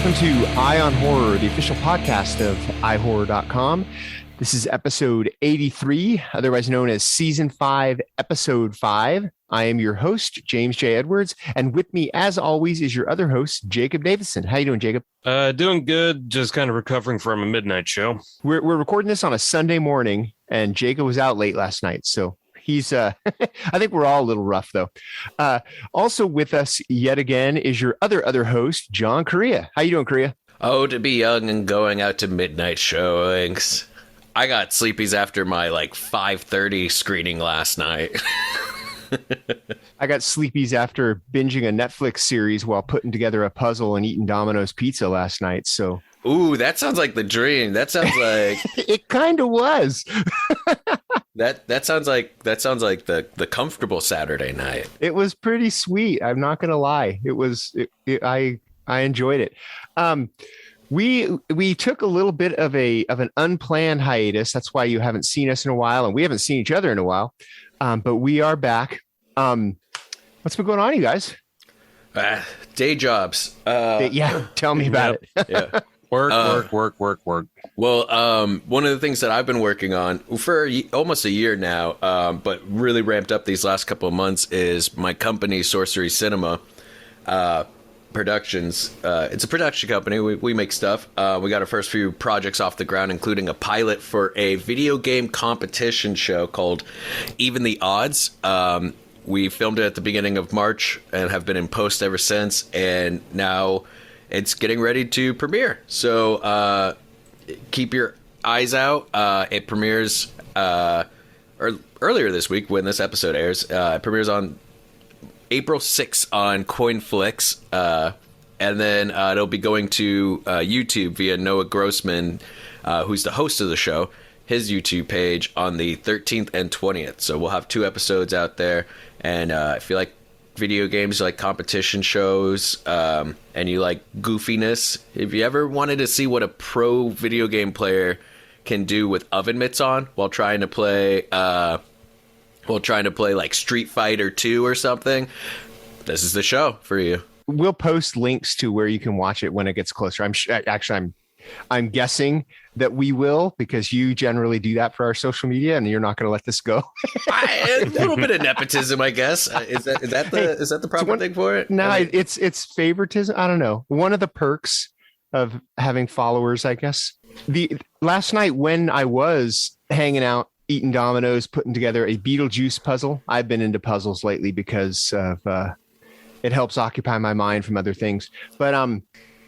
Welcome to Eye on Horror, the official podcast of iHorror.com. This is episode 83, otherwise known as season 5, episode 5. I am your host, James J. Edwards, and with me, as always, is your other host, Jacob Davison. How you doing, Jacob? Doing good. Just kind of recovering from a midnight show. We're recording this on a Sunday morning, and Jacob was out late last night, so he's I think we're all a little rough though. Also with us yet again is your other host, John Correa. How you doing, Correa? Oh, to be young and going out to midnight showings. I got sleepies after my 5:30 screening last night. I got sleepies after binging a Netflix series while putting together a puzzle and eating Domino's pizza last night. So, ooh, that sounds like the dream. That sounds like it kind of was. That sounds like the comfortable Saturday night. It was pretty sweet. I'm not gonna lie. I enjoyed it. We took a little bit of an unplanned hiatus. That's why you haven't seen us in a while, and we haven't seen each other in a while. But we are back. What's been going on, you guys? Day jobs. Yeah, tell me about it. Yeah. Work. Well, one of the things that I've been working on for almost a year now, but really ramped up these last couple of months, is my company, Sorcery Cinema Productions. It's a production company. We make stuff. We got our first few projects off the ground, including a pilot for a video game competition show called Even the Odds. We filmed it at the beginning of March and have been in post ever since, and now it's getting ready to premiere. So keep your eyes out. It premieres earlier this week when this episode airs. It premieres on April 6th on Coinflix. And then it'll be going to YouTube via Noah Grossman, who's the host of the show, his YouTube page on the 13th and 20th. So we'll have 2 episodes out there. And if you like video games, you like competition shows, and you like goofiness, if you ever wanted to see what a pro video game player can do with oven mitts on while trying to play like Street Fighter 2 or something, this is the show for you. We'll post links to where you can watch it when it gets closer. I'm guessing that we will, because you generally do that for our social media, and you're not going to let this go. A little bit of nepotism, I guess. Is that the proper thing for it? No, it's favoritism. I don't know. One of the perks of having followers, I guess. The last night when I was hanging out, eating Domino's, putting together a Beetlejuice puzzle. I've been into puzzles lately because of it helps occupy my mind from other things. But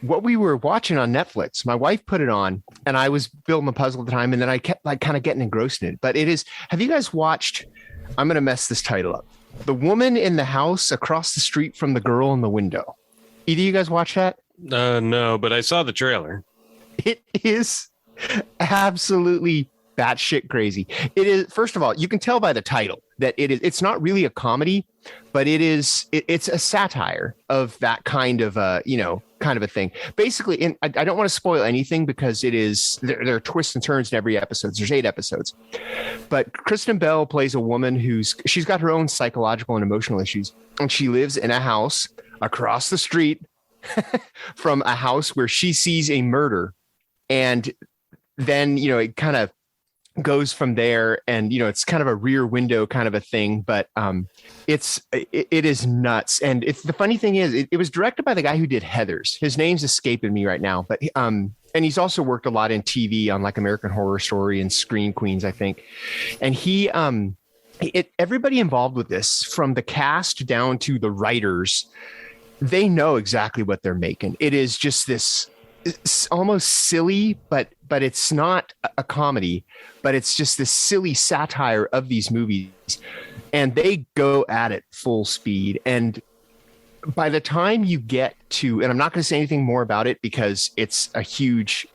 what we were watching on Netflix, my wife put it on, and I was building the puzzle at the time, and then I kept kind of getting engrossed in it. But it is, have you guys watched, I'm going to mess this title up, The Woman in the House Across the Street from the Girl in the Window? Either of you guys watch that? No, but I saw the trailer. It is absolutely batshit crazy. It is, first of all, you can tell by the title that it's not really a comedy, but it's a satire of that kind of kind of a thing. Basically, and I don't want to spoil anything because there are twists and turns in every episode. There's 8 episodes. But Kristen Bell plays a woman she's got her own psychological and emotional issues, and she lives in a house across the street from a house where she sees a murder. And then, it kind of goes from there, and it's kind of a Rear Window kind of a thing, but it is nuts. And it's, the funny thing is, it was directed by the guy who did Heathers. His name's escaping me right now, but and he's also worked a lot in TV on like American Horror Story and Screen Queens, I think. And he everybody involved with this, from the cast down to the writers, they know exactly what they're making. It is just this, it's almost silly, but it's not a comedy, but it's just this silly satire of these movies, and they go at it full speed. And by the time you get to, and I'm not going to say anything more about it because it's a huge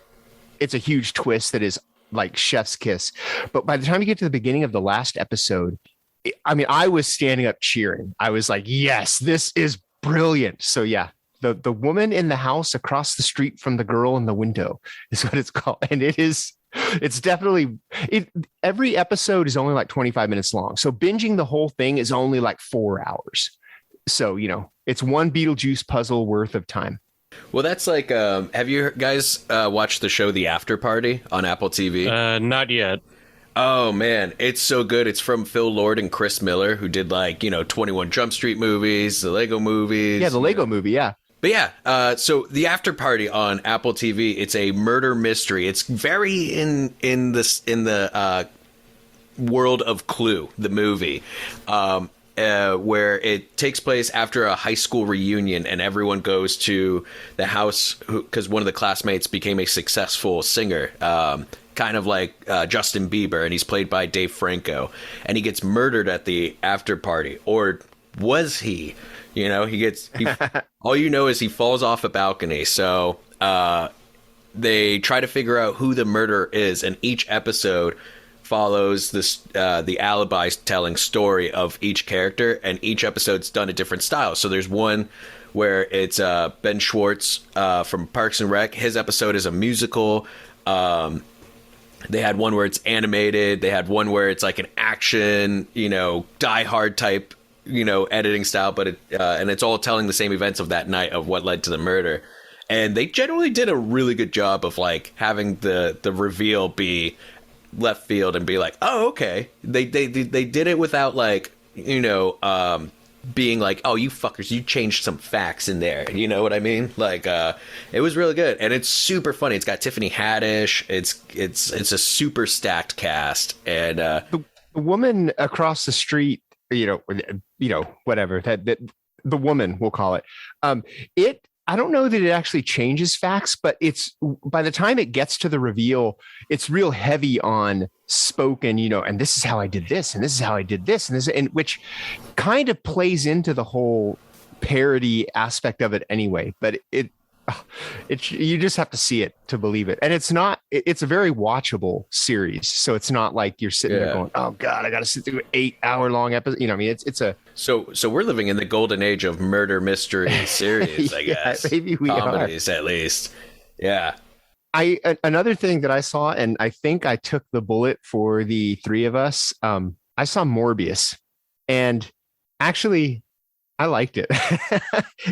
twist that is like chef's kiss. But by the time you get to the beginning of the last episode, I was standing up cheering. I was like, yes, this is brilliant. So yeah. The Woman in the House Across the Street from the Girl in the Window is what it's called. And it's definitely, every episode is only like 25 minutes long. So binging the whole thing is only like 4 hours. So, it's one Beetlejuice puzzle worth of time. Well, that's like, have you guys watched the show The After Party on Apple TV? Not yet. Oh, man, it's so good. It's from Phil Lord and Chris Miller, who did, like, 21 Jump Street movies, the Lego movies. Yeah, the Lego movie, yeah. But yeah, so The After Party on Apple TV, it's a murder mystery. It's very in the world of Clue, the movie. Where it takes place after a high school reunion and everyone goes to the house because one of the classmates became a successful singer, kind of like Justin Bieber, and he's played by Dave Franco, and he gets murdered at the after party. Or was he? All you know is he falls off a balcony. So they try to figure out who the murderer is, and each episode follows the alibi telling story of each character, and each episode's done a different style. So there's one where it's Ben Schwartz from Parks and Rec. His episode is a musical. They had one where it's animated. They had one where it's like an action, Die Hard type, editing style, but and it's all telling the same events of that night of what led to the murder. And they generally did a really good job of like having the reveal be left field and be like, oh, okay. They did it without like, being like, oh, you fuckers, you changed some facts in there. You know what I mean? Like, it was really good, and it's super funny. It's got Tiffany Haddish. It's a super stacked cast, and the woman across the street, whatever that the woman, we'll call it. I don't know that it actually changes facts, but it's by the time it gets to the reveal, it's real heavy on spoken, and this is how I did this, and this is how I did this, and this, and which kind of plays into the whole parody aspect of it anyway. But it you just have to see it to believe it, and it's a very watchable series. So it's not like you're sitting there going, oh god, I got to sit through an 8-hour long episode. It's a so we're living in the golden age of murder mystery series, I guess. Maybe we comedies at least. Yeah. Another thing that I saw, and I think I took the bullet for the three of us. I saw Morbius, and actually, I liked it.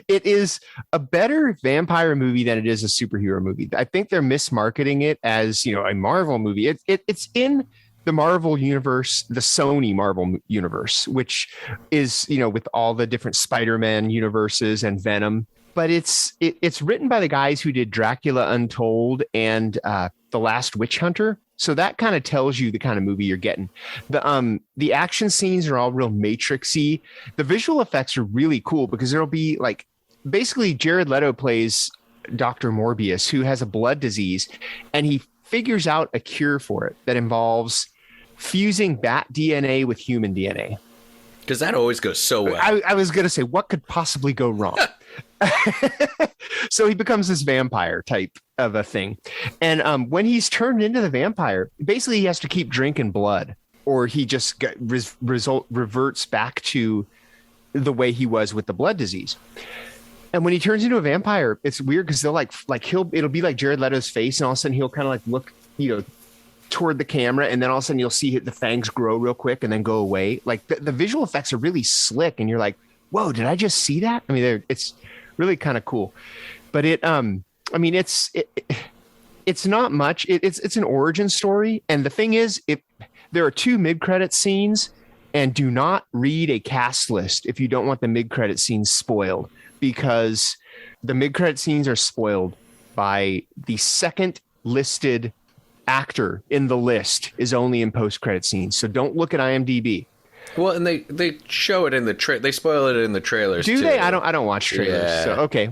It is a better vampire movie than it is a superhero movie. I think they're mismarketing it as, a Marvel movie. It's in the Marvel universe, the Sony Marvel universe, which is, with all the different Spider-Man universes and Venom. But it's written by the guys who did Dracula Untold and The Last Witch Hunter. So that kind of tells you the kind of movie you're getting. The action scenes are all real Matrixy. The visual effects are really cool because there'll be like, basically Jared Leto plays Dr. Morbius, who has a blood disease, and he figures out a cure for it that involves fusing bat DNA with human DNA. Because that always goes so well. I was going to say, what could possibly go wrong? So he becomes this vampire type of a thing. And when he's turned into the vampire, basically he has to keep drinking blood, or he just reverts back to the way he was with the blood disease. And when he turns into a vampire, it's weird because they'll it'll be like Jared Leto's face, and all of a sudden he'll kind of like look, toward the camera, and then all of a sudden you'll see the fangs grow real quick and then go away. Like the visual effects are really slick, and you're like, whoa, did I just see that? I mean, it's really kind of cool. But it's not much. It's an origin story, and the thing is, there are 2 mid-credit scenes, and do not read a cast list if you don't want the mid-credit scenes spoiled, because the mid-credit scenes are spoiled by the second listed actor in the list is only in post-credit scenes. So don't look at IMDb. Well, and they show it in the they spoil it in the trailers. Do too. they? I don't watch trailers. Yeah. So okay.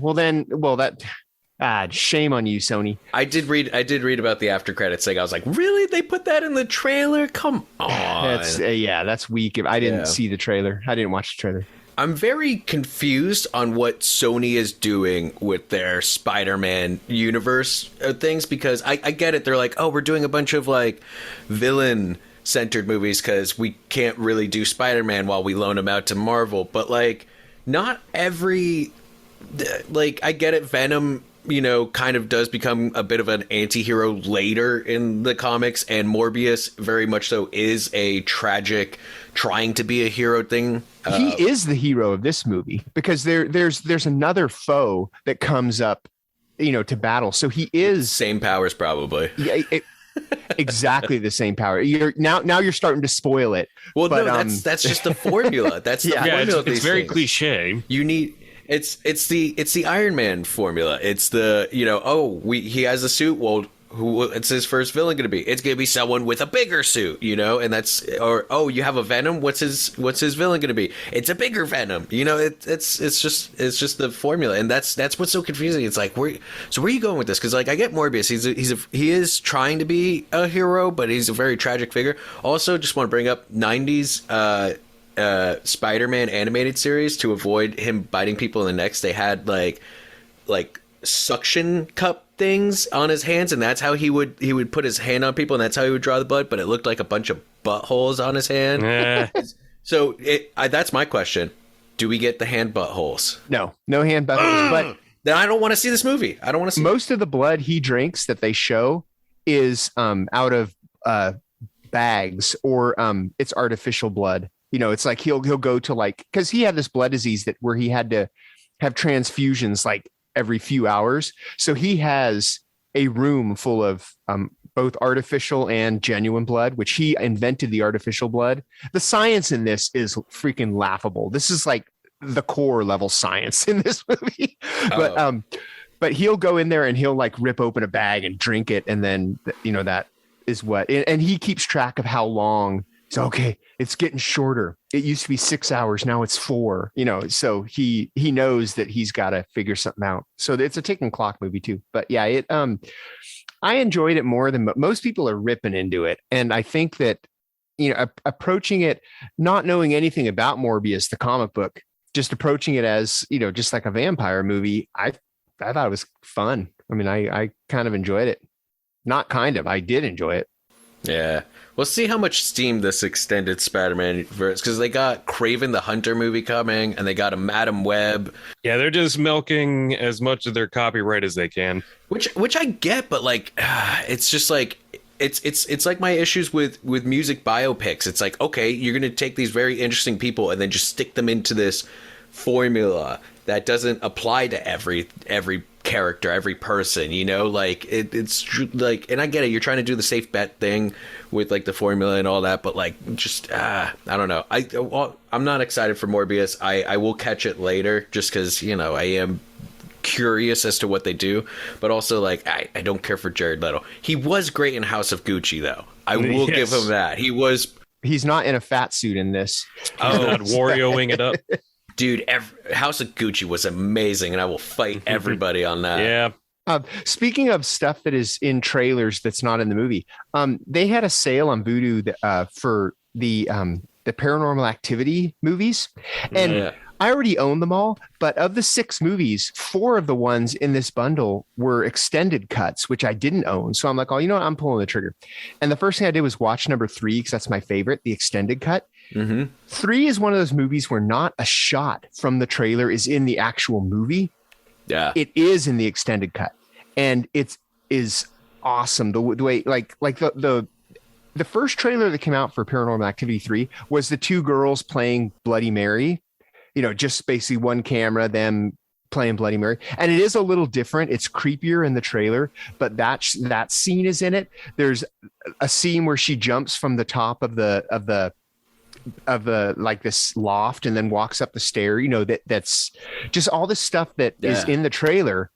Shame on you, Sony. I did read about the after credits thing. I was like, really? They put that in the trailer? Come on. That's weak. I didn't see the trailer. I didn't watch the trailer. I'm very confused on what Sony is doing with their Spider-Man universe things, because I get it. They're like, oh, we're doing a bunch of like villain-centered movies because we can't really do Spider-Man while we loan him out to Marvel. But like, not every, like, I get it. Venom, kind of does become a bit of an anti-hero later in the comics, and Morbius very much so is a tragic trying to be a hero thing. He is the hero of this movie, because there's another foe that comes up to battle. So he is Same powers, probably. yeah, exactly the same power. Now you're starting to spoil it. Well, but, no, that's just the formula. That's the Yeah, formula. Of it's these very things. cliche. You need it's the Iron Man formula. It's the he has a suit. Well, it's his first villain going to be? It's going to be someone with a bigger suit, and that's you have a Venom. What's his villain going to be? It's a bigger Venom. It's just the formula, and that's what's so confusing. It's like where are you going with this? Because like I get Morbius, he is trying to be a hero, but he's a very tragic figure. Also, just want to bring up 90s Spider-Man animated series. To avoid him biting people in the necks, they had like suction cup things on his hands, and that's how he would put his hand on people, and that's how he would draw the blood, but it looked like a bunch of buttholes on his hand. So that's my question. Do we get the hand buttholes? No hand buttholes. But then I don't want to see this movie. I don't want to see most of the blood he drinks that they show is out of bags, or it's artificial blood. It's like he'll go to because he had this blood disease where he had to have transfusions like every few hours. So he has a room full of both artificial and genuine blood, which he invented the artificial blood. The science in this is freaking laughable. This is like the core level science in this movie. But he'll go in there and he'll like rip open a bag and drink it. And then, that is what, and he keeps track of how long. So, okay, it's getting shorter. It used to be 6 hours. Now it's 4, so he knows that he's got to figure something out. So it's a ticking clock movie too. But yeah, I enjoyed it more than most people are ripping into it. And I think that, approaching it, not knowing anything about Morbius, the comic book, just approaching it as, just like a vampire movie. I thought it was fun. I mean, I kind of enjoyed it. Not kind of, I did enjoy it. Yeah. We'll see how much steam this extended Spider-Man verse, because they got Kraven the Hunter movie coming, and they got a Madam Web. Yeah, they're just milking as much of their copyright as they can. Which I get, but like, it's just like it's like my issues with music biopics. It's like, okay, you're gonna take these very interesting people and then just stick them into this formula that doesn't apply to every character, every person, like it's like, and I get it, you're trying to do the safe bet thing with like the formula and all that, but like just I don't know. I'm not excited for Morbius. I will catch it later just because I am curious as to what they do, but also like I don't care for Jared Leto. He was great in House of Gucci though. I will give him that. He's not in a fat suit in this. Not Wario-ing it up. Dude, House of Gucci was amazing, and I will fight everybody on that. Yeah. Speaking of stuff that is in trailers that's not in the movie, they had a sale on Vudu for the Paranormal Activity movies, and I already own them all. But of the 6 movies, 4 of the ones in this bundle were extended cuts, which I didn't own. So I'm like, oh, I'm pulling the trigger. And the first thing I did was watch number 3 because that's my favorite, the extended cut. 3 is one of those movies where not a shot from the trailer is in the actual movie. Yeah, it is in the extended cut, and it is awesome. The way, like the first trailer that came out for Paranormal Activity 3 was the 2 girls playing Bloody Mary. Just basically one camera, them playing Bloody Mary, and it is a little different. It's creepier in the trailer, but that scene is in it. There's a scene where she jumps from the top of the like this loft and then walks up the stair. That's just all this stuff that is in the trailer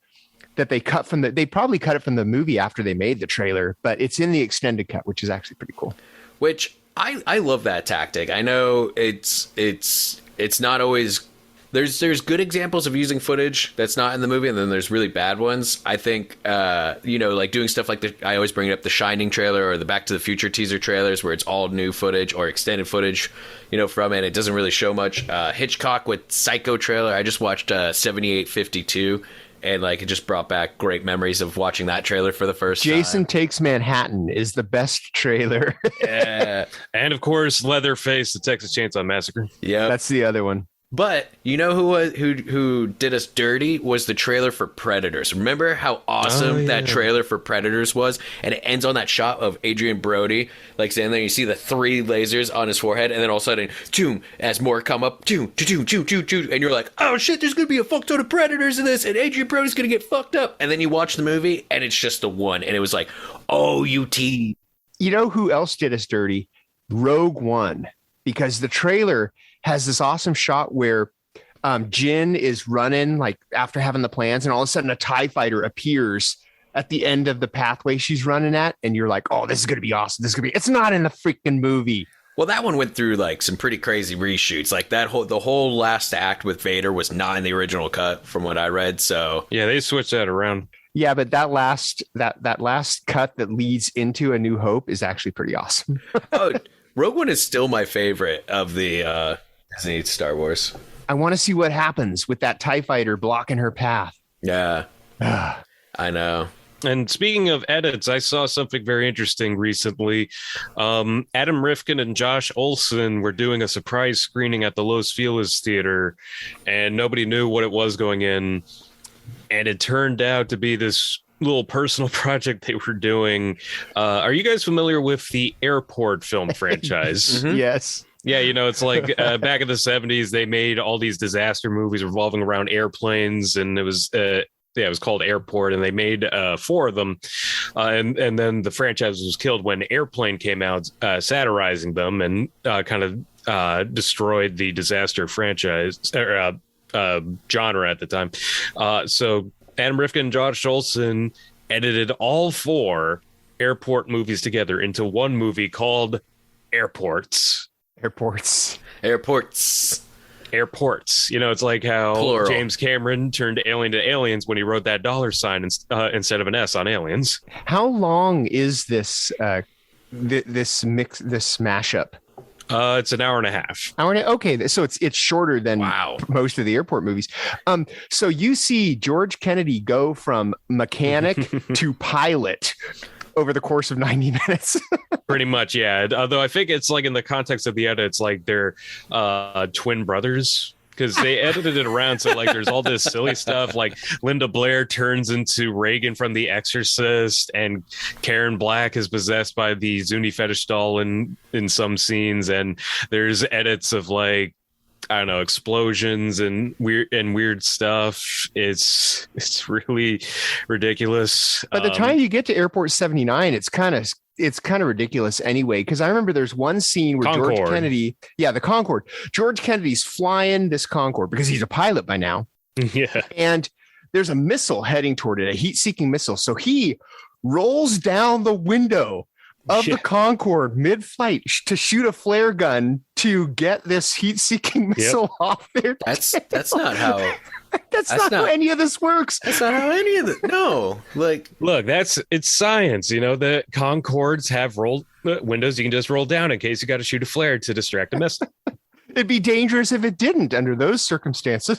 that they cut from they probably cut it from the movie after they made the trailer, but it's in the extended cut, which is actually pretty cool. Which I love that tactic. I know it's not always. There's good examples of using footage that's not in the movie, and then there's really bad ones. I think, like doing stuff like I always bring it up, the Shining trailer or the Back to the Future teaser trailers, where it's all new footage or extended footage, from it. It doesn't really show much. Hitchcock with Psycho trailer. I just watched 7852, and like it just brought back great memories of watching that trailer for the first time. Jason Takes Manhattan is the best trailer. Yeah, and of course, Leatherface, the Texas Chainsaw Massacre. Yeah, that's the other one. But you know who did us dirty was the trailer for Predators. Remember how awesome that trailer for Predators was? And it ends on that shot of Adrian Brody like standing there. You see the 3 lasers on his forehead, and then all of a sudden, boom, as more come up, boom, and you're like, oh shit, there's gonna be a fuck ton of Predators in this, and Adrian Brody's gonna get fucked up. And then you watch the movie, and it's just the one, and it was like, oh, you know who else did us dirty? Rogue One, because the trailer has this awesome shot where Jin is running like after having the plans, and all of a sudden a TIE fighter appears at the end of the pathway she's running at, and you're like, oh, this is gonna be awesome. It's not in the freaking movie. Well, that one went through like some pretty crazy reshoots. Like the whole last act with Vader was not in the original cut, from what I read. So yeah, they switched that around. Yeah, but that last cut that leads into A New Hope is actually pretty awesome. Oh, Rogue One is still my favorite of the Disney Star Wars. I want to see what happens with that TIE fighter blocking her path. Yeah, I know. And speaking of edits, I saw something very interesting recently. Adam Rifkin and Josh Olson were doing a surprise screening at the Los Feliz Theater, and nobody knew what it was going in. And it turned out to be this little personal project they were doing. Are you guys familiar with the Airport film franchise? Mm-hmm. Yes. Yeah, it's like back in the 70s, they made all these disaster movies revolving around airplanes, and it was called Airport, and they made 4 of them. And then the franchise was killed when Airplane came out, satirizing them, and kind of destroyed the disaster franchise genre at the time. So Adam Rifkin and Josh Olson edited all 4 Airport movies together into one movie called Airports. It's like how Plural. James Cameron turned Alien to Aliens when he wrote that $sign instead of an S on Aliens. How long is this this mashup? It's an hour and a half. Okay, so it's shorter than most of the airport movies. So you see George Kennedy go from mechanic to pilot over the course of 90 minutes. Pretty much, yeah. Although I think it's like in the context of the edit, it's like they're twin brothers, because they edited it around. So like there's all this silly stuff, like Linda Blair turns into Reagan from The Exorcist, and Karen Black is possessed by the Zuni fetish doll in some scenes, and there's edits of like, I don't know, explosions and weird stuff. It's really ridiculous. By the time you get to Airport 79, it's kind of ridiculous anyway, because I remember there's one scene where Concorde. George Kennedy, the Concorde, George Kennedy's flying this Concorde because he's a pilot by now. Yeah. And there's a missile heading toward it, a heat-seeking missile. So he rolls down the window of the Concorde mid-flight to shoot a flare gun to get this heat-seeking missile off there. That's not how. That's not how any of this works. That's not how any of it. No, like, look, it's science. The Concordes have rolled windows you can just roll down in case you got to shoot a flare to distract a missile. It'd be dangerous if it didn't under those circumstances.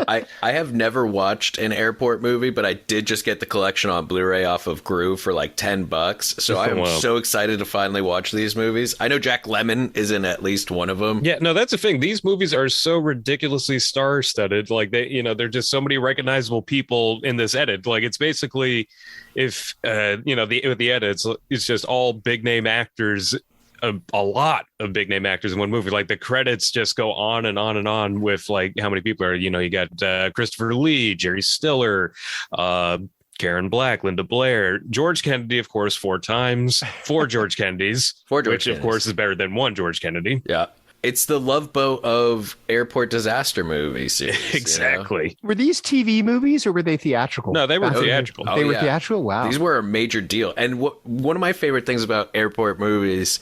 I have never watched an airport movie, but I did just get the collection on Blu-ray off of Groove for like $10. So I am so excited to finally watch these movies. I know Jack Lemmon is in at least one of them. Yeah, no, that's the thing. These movies are so ridiculously star-studded. Like they're just so many recognizable people in this edit. Like it's basically, if the edits, it's just all big name actors. A lot of big name actors in one movie. Like the credits just go on and on and on with like how many people are. You got Christopher Lee, Jerry Stiller, Karen Black, Linda Blair, George Kennedy, of course, 4 times, 4 George Kennedys, of course is better than 1 George Kennedy. Yeah. It's the Love Boat of airport disaster movies. Exactly. Were these TV movies or were they theatrical? No, they were theatrical. They were theatrical? Wow. These were a major deal. And one of my favorite things about airport movies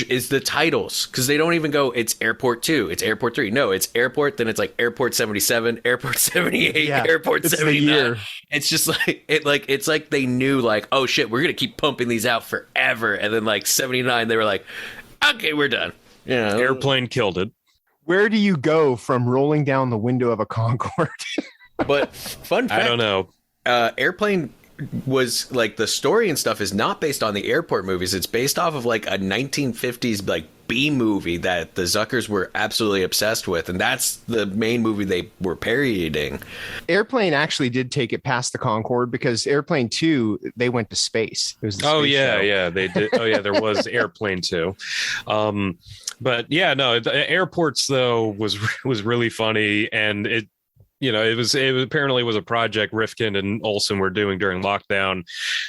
is the titles, because they don't even go, it's Airport 2, it's Airport 3. No, it's Airport, then it's like Airport 77, Airport 78, Airport 79. It's just like it's like they knew like, oh shit, we're gonna keep pumping these out forever. And then like 79, they were like, okay, we're done. Yeah, Airplane killed it. Where do you go from rolling down the window of a Concorde? But fun fact, I don't know. Airplane was like, the story and stuff is not based on the airport movies. It's based off of like a 1950s like B movie that the Zuckers were absolutely obsessed with, and that's the main movie they were parodying. Airplane actually did take it past the Concorde, because Airplane 2, they went to space. It was the space show. They did. Oh yeah, there was Airplane 2. But yeah, no, the Airports though was really funny, and it apparently was a project Rifkin and Olsen were doing during lockdown.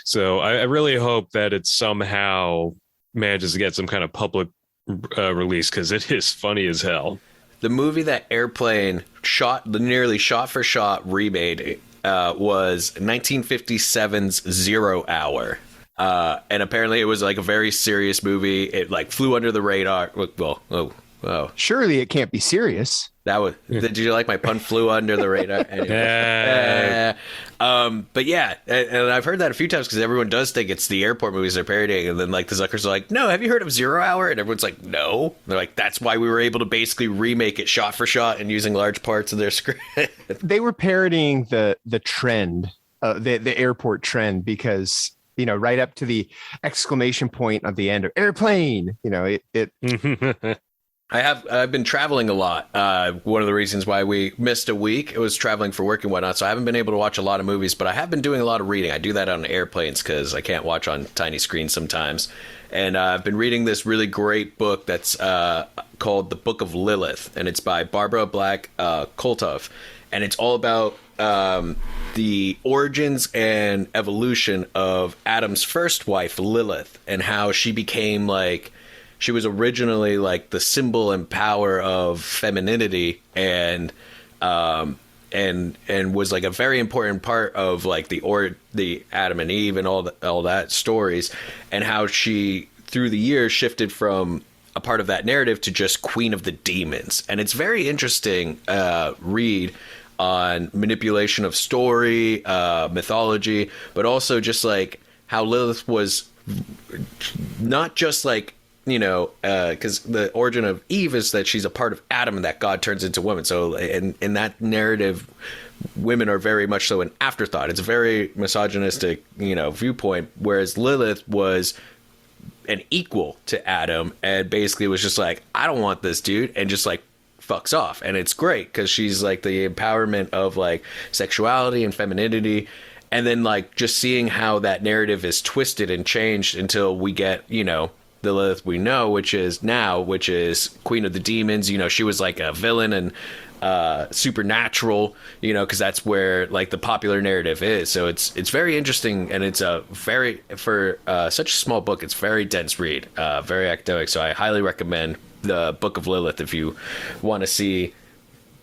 So I really hope that it somehow manages to get some kind of public release, because it is funny as hell. The movie that Airplane nearly shot for shot remade was 1957's Zero Hour. And apparently it was like a very serious movie. It like flew under the radar. Well, surely it can't be serious. Did you like my pun? Flew under the radar. Anyway. But yeah, and I've heard that a few times, because everyone does think it's the airport movies they're parodying, and then like the Zuckers are like, no, have you heard of Zero Hour? And everyone's like, no. And they're like, that's why we were able to basically remake it shot for shot and using large parts of their script. They were parodying the trend, the airport trend, because right up to the exclamation point of the end of Airplane, it I've been traveling a lot. One of the reasons why we missed a week, it was traveling for work and whatnot. So I haven't been able to watch a lot of movies, but I have been doing a lot of reading. I do that on airplanes because I can't watch on tiny screens sometimes. And I've been reading this really great book that's called The Book of Lilith, and it's by Barbara Black Koltov. And it's all about the origins and evolution of Adam's first wife, Lilith, and how she became like... She was originally like the symbol and power of femininity, and was like a very important part of like the Adam and Eve and all that stories, and how she through the years shifted from a part of that narrative to just Queen of the Demons. And it's very interesting read on manipulation of story, mythology, but also just like how Lilith was not just like, because the origin of Eve is that she's a part of Adam and that God turns into woman. So in that narrative, women are very much so an afterthought. It's a very misogynistic, viewpoint, whereas Lilith was an equal to Adam and basically was just like, I don't want this dude, and just like fucks off. And it's great because she's like the empowerment of like sexuality and femininity. And then like just seeing how that narrative is twisted and changed until we get, the Lilith we know, which is Queen of the Demons. She was like a villain and supernatural, because that's where like the popular narrative is. So it's very interesting, and it's for such a small book, it's very dense read, very academic. So I highly recommend the Book of Lilith if you want to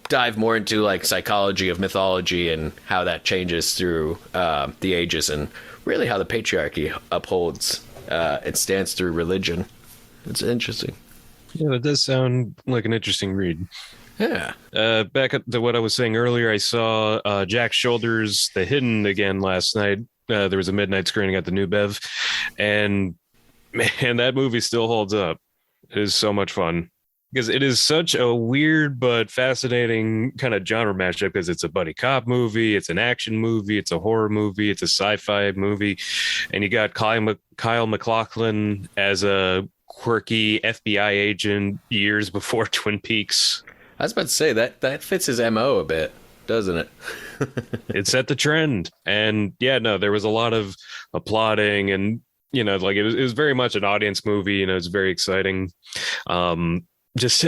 dive more into like psychology of mythology and how that changes through the ages, and really how the patriarchy upholds it stands through religion. It's interesting. Yeah, that does sound like an interesting read. Yeah. Back to what I was saying earlier, I saw Jack Shoulders' The Hidden again last night. There was a midnight screening at the New Bev, and man, that movie still holds up. It is so much fun, because it is such a weird but fascinating kind of genre mashup, because it's a buddy cop movie, it's an action movie, it's a horror movie, it's a sci-fi movie, and you got Kyle MacLachlan as a quirky FBI agent years before Twin Peaks. I was about to say that fits his MO a bit, doesn't it? It set the trend. And yeah, no, there was a lot of applauding, and like it was very much an audience movie. It's very exciting. Just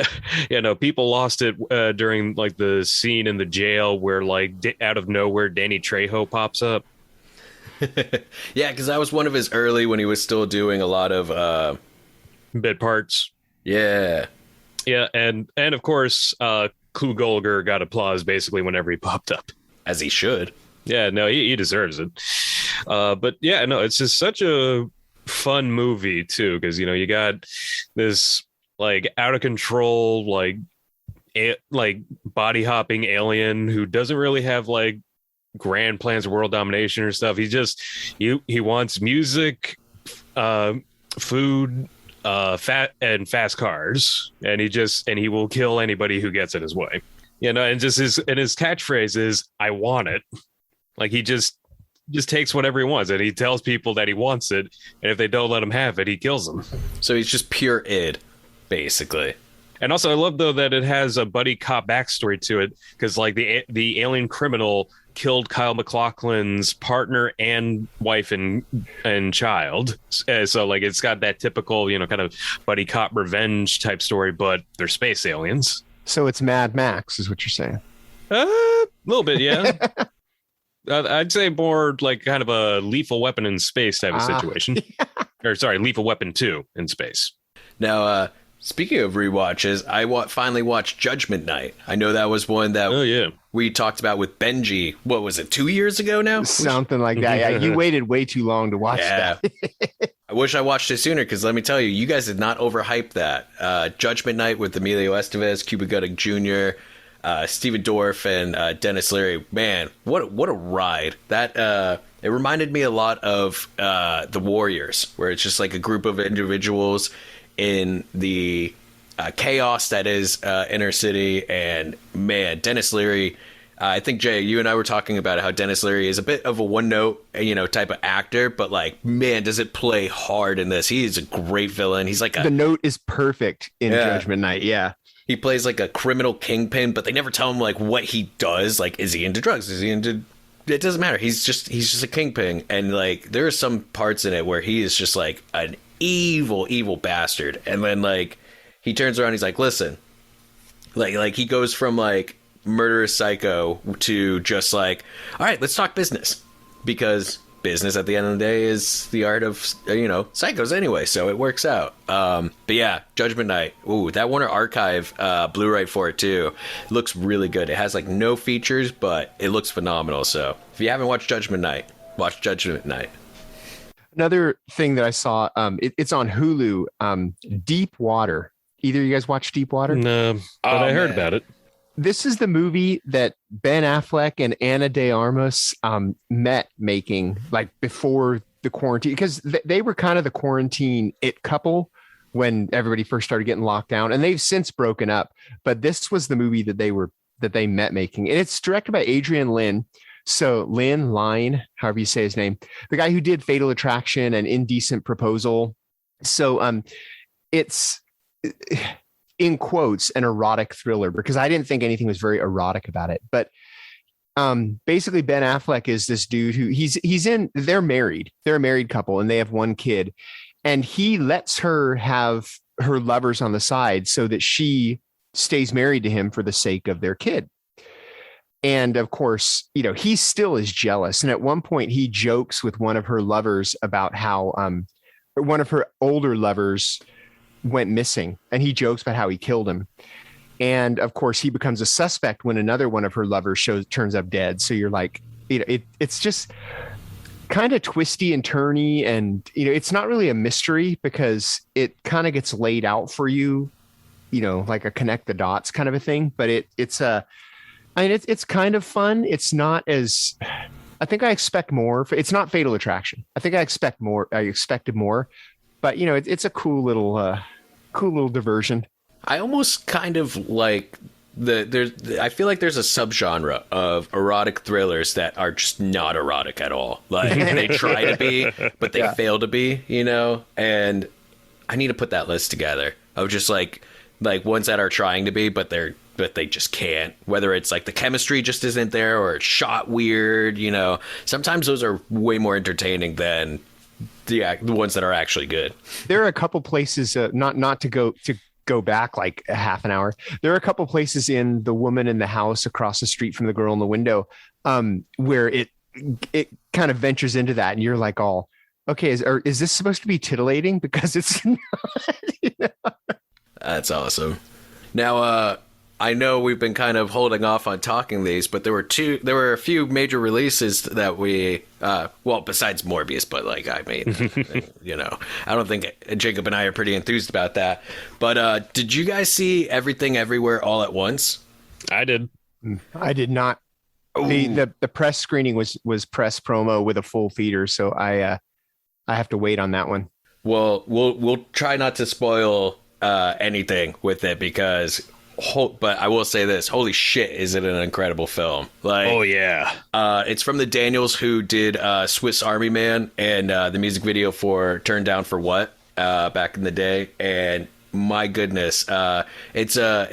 people lost it during like the scene in the jail where like out of nowhere Danny Trejo pops up. Yeah, because that was one of his early, when he was still doing a lot of bit parts. Yeah and of course Clu Gulager got applause basically whenever he popped up, as he should. Yeah, no, he deserves it. But yeah, no, it's just such a fun movie too, because you got this like out of control like body hopping alien who doesn't really have like grand plans of world domination or stuff. He wants music, food, fast cars, and he will kill anybody who gets in his way. And just his catchphrase is, I want it. Like he just takes whatever he wants, and he tells people that he wants it, and if they don't let him have it, he kills them. So he's just pure id. basically. And also, I love though that it has a buddy cop backstory to it, because like the alien criminal killed Kyle MacLachlan's partner and wife and child. So like it's got that typical, kind of buddy cop revenge type story, but they're space aliens. So it's Mad Max, is what you're saying? A little bit, yeah. I'd say more like kind of a Lethal Weapon in space type of situation. Or sorry, Lethal Weapon 2 in space. Now, speaking of rewatches, I finally watched Judgment Night. I know that was one that we talked about with Benji. What was it, 2 years ago now? Something like that. Yeah, you waited way too long to watch that. I wish I watched it sooner, because let me tell you, you guys did not overhype that. Judgment Night with Emilio Estevez, Cuba Gooding Jr., Stephen Dorff, and Dennis Leary. Man, what a ride. That it reminded me a lot of The Warriors, where it's just like a group of individuals in the chaos that is inner city. And man, Dennis Leary, I think, Jay, you and I were talking about how Dennis Leary is a bit of a one-note, type of actor, but like, man, does it play hard in this. He is a great villain. He's like the note is perfect in Judgment Night. Yeah. He plays like a criminal kingpin, but they never tell him like what he does. Like, is he into drugs? Is he into... It doesn't matter. He's just a kingpin. And like, there are some parts in it where he is just like an evil bastard. And then like, he turns around, he's like, listen, like he goes from like murderous psycho to just like, all right, let's talk business, because business at the end of the day is the art of, psychos anyway. So it works out. But yeah, Judgment Night. Ooh, that Warner Archive Blu-ray for it too. It looks really good. It has like no features, but it looks phenomenal. So if you haven't watched Judgment Night, watch Judgment Night. Another thing that I saw, it's on Hulu, Deep Water. Either of you guys watch Deep Water? No, but I heard about it. This is the movie that Ben Affleck and Ana de Armas met making like before the quarantine, because they were kind of the quarantine it couple when everybody first started getting locked down, and they've since broken up. But this was the movie that they met making, and it's directed by Adrian Lyne. So Lyne, however you say his name, the guy who did Fatal Attraction and Indecent Proposal. So it's, in quotes, an erotic thriller, because I didn't think anything was very erotic about it. But basically Ben Affleck is this dude who they're married. They're a married couple, and they have one kid, and he lets her have her lovers on the side so that she stays married to him for the sake of their kid. And of course, he still is jealous. And at one point he jokes with one of her lovers about how one of her older lovers went missing, and he jokes about how he killed him. And of course he becomes a suspect when another one of her lovers turns up dead. So you're like, it's just kind of twisty and turny, and it's not really a mystery because it kind of gets laid out for you, like a connect the dots kind of a thing. But it's kind of fun. It's not as, I think I expect more. It's not Fatal Attraction. I think I expected more, but it's a cool little diversion. I almost kind of like I feel like there's a subgenre of erotic thrillers that are just not erotic at all. Like they try to be, but they fail to be, and I need to put that list together of just like ones that are trying to be, but they just can't. Whether it's like the chemistry just isn't there, or it's shot weird, Sometimes those are way more entertaining than the ones that are actually good. There are a couple places, not to go back like a half an hour. There are a couple places in The Woman in the House across the street from The Girl in the Window, where it kind of ventures into that, and you're like, all okay, is this supposed to be titillating? Because it's not. That's awesome. Now, I know we've been kind of holding off on talking these, but there were a few major releases that we, besides Morbius, but I don't think Jacob and I are pretty enthused about that. But did you guys see Everything Everywhere All at Once? I did. I did not. The press screening was press promo with a full theater, so I have to wait on that one. Well, we'll try not to spoil anything with it, because but I will say this: holy shit, is it an incredible film? Oh yeah, it's from the Daniels who did Swiss Army Man and the music video for "Turn Down for What" back in the day, and my goodness. It's a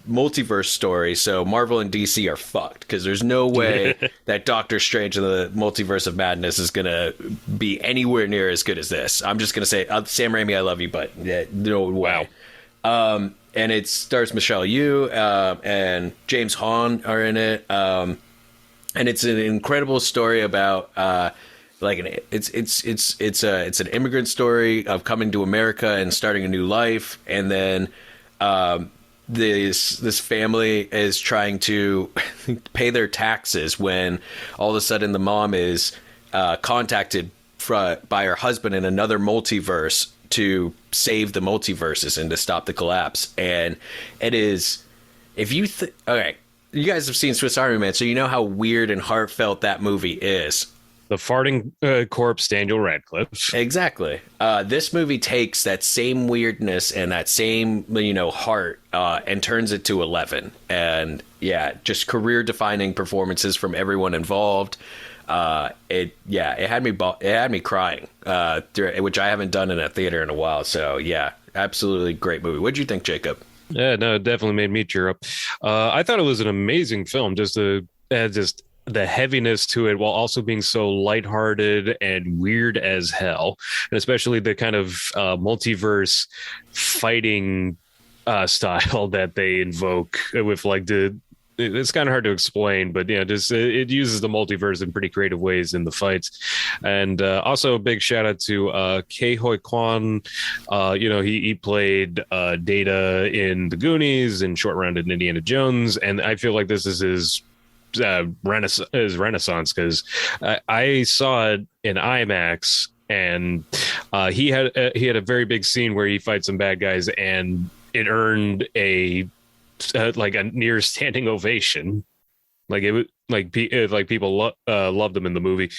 multiverse story, so Marvel and DC are fucked because there's no way that Doctor Strange and the Multiverse of Madness is gonna be anywhere near as good as this. I'm just gonna say, Sam Raimi, I love you, but no way. Wow. And it stars Michelle Yeoh and James Hong are in it, and it's an incredible story about it's an immigrant story of coming to America and starting a new life, and then this family is trying to pay their taxes when all of a sudden the mom is contacted by her husband in another multiverse to save the multiverses and to stop the collapse. And it is, if you okay, you guys have seen Swiss Army Man, so you know how weird and heartfelt that movie is. The farting corpse, Daniel Radcliffe. Exactly. This movie takes that same weirdness and that same, heart and turns it to 11. And yeah, just career-defining performances from everyone involved. It had me crying, which I haven't done in a theater in a while. So yeah, absolutely great movie. What'd you think, Jacob? Yeah, no, it definitely made me cheer up. I thought it was an amazing film. Just the heaviness to it while also being so lighthearted and weird as hell, and especially the kind of multiverse fighting style that they invoke with it's kind of hard to explain, but yeah, just it uses the multiverse in pretty creative ways in the fights. And also a big shout out to Ke Huy Quan. He played Data in The Goonies and Short Round in Indiana Jones, and I feel like this is his renaissance, because I saw it in IMAX, and he had a very big scene where he fights some bad guys, and it earned a near standing ovation. People loved him in the movie.